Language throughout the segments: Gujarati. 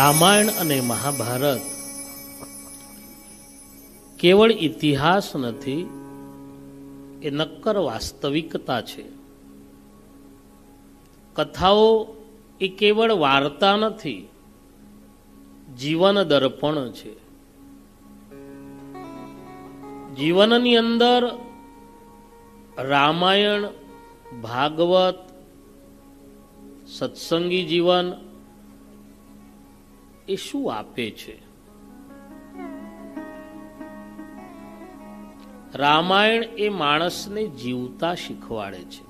રામાયણ અને મહાભારત કેવળ ઇતિહાસ નથી, એ નક્કર વાસ્તવિકતા છે. કથાઓ એ કેવળ વાર્તા નથી, જીવન દર્પણ છે. જીવનની અંદર રામાયણ, ભાગવત, સત્સંગી જીવન એ શું આપે છે? રામાયણ એ માણસને જીવતા શીખવાડે છે.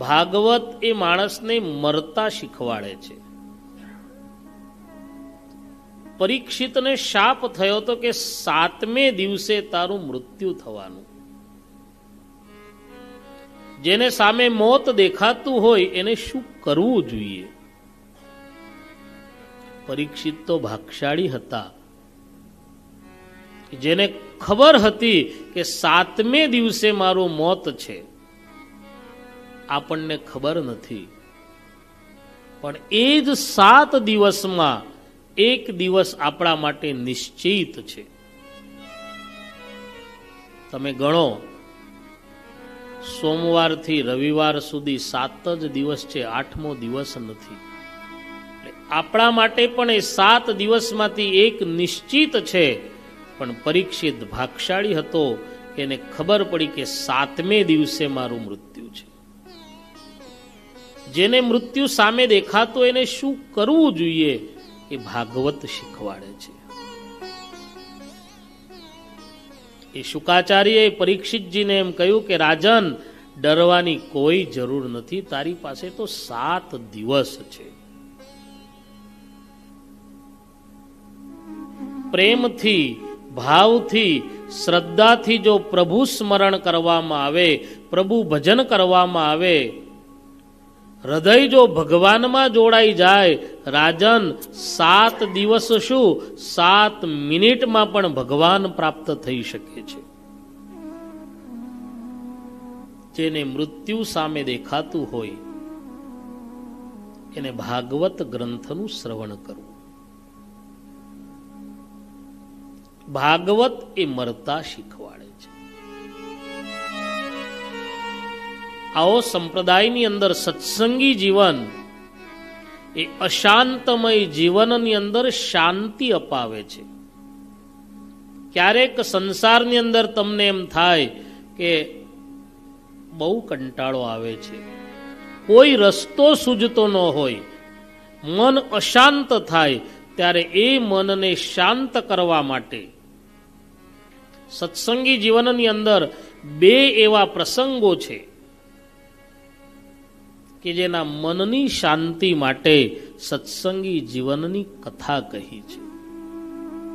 ભાગવત એ માણસને મરતા શીખવાડે છે. પરીક્ષિતને શાપ થયો તો કે 7મે દિવસે તારું મૃત્યુ થવાનું. જેને સામે મોત દેખાતું હોય એને શું કરવું જોઈએ? પરીક્ષિત તો ભાગશાળી હતા, જેને ખબર હતી કે 7મે દિવસે મારું મોત છે. આપણને ખબર નથી, પણ એ જ 7 દિવસમાં એક દિવસ આપણા માટે નિશ્ચિત છે. તમે ગણો, સોમવારથી રવિવાર સુધી 7 જ દિવસ છે, 8મો દિવસ નથી. આપણા માટે પણ એ 7 દિવસમાંથી એક નિશ્ચિત છે. પણ પરીક્ષિત ભાગશાળી હતો, એને ખબર પડી કે 7મે દિવસે મારું મૃત્યુ છે. જેને મૃત્યુ સામે દેખાતો એને શું કરવું જોઈએ એ ભાગવત શીખવાડે છે. એ શુકાચાર્યએ પરીક્ષિતજીને એમ કહ્યું કે રાજન, ડરવાની કોઈ જરૂર નથી, તારી પાસે તો 7 દિવસ છે. પ્રેમથી, ભાવથી, શ્રદ્ધાથી જો પ્રભુ સ્મરણ કરવામાં આવે, પ્રભુ ભજન કરવામાં આવે, હૃદય જો ભગવાનમાં જોડાઈ જાય, રાજન 7 દિવસ શું 7 મિનિટમાં પણ ભગવાન પ્રાપ્ત થઈ શકે છે. જેને મૃત્યુ સામે દેખાતું હોય એને ભાગવત ગ્રંથનું શ્રવણ કરવું. ભાગવત એ મરતા શીખવાડે છે. આવો સંપ્રદાયની અંદર સત્સંગી જીવન એ અશાંતમય જીવનની અંદર શાંતિ અપાવે છે. ક્યારેક સંસારની અંદર તમને એમ થાય કે બહુ કંટાળો આવે છે, કોઈ રસ્તો સૂઝતો ન હોય, મન અશાંત થાય, ત્યારે એ મનને શાંત કરવા માટે સત્સંગી જીવનની અંદર 2 એવા પ્રસંગો છે કે જેના મનની શાંતિ માટે સત્સંગી જીવનની કથા કહી છે.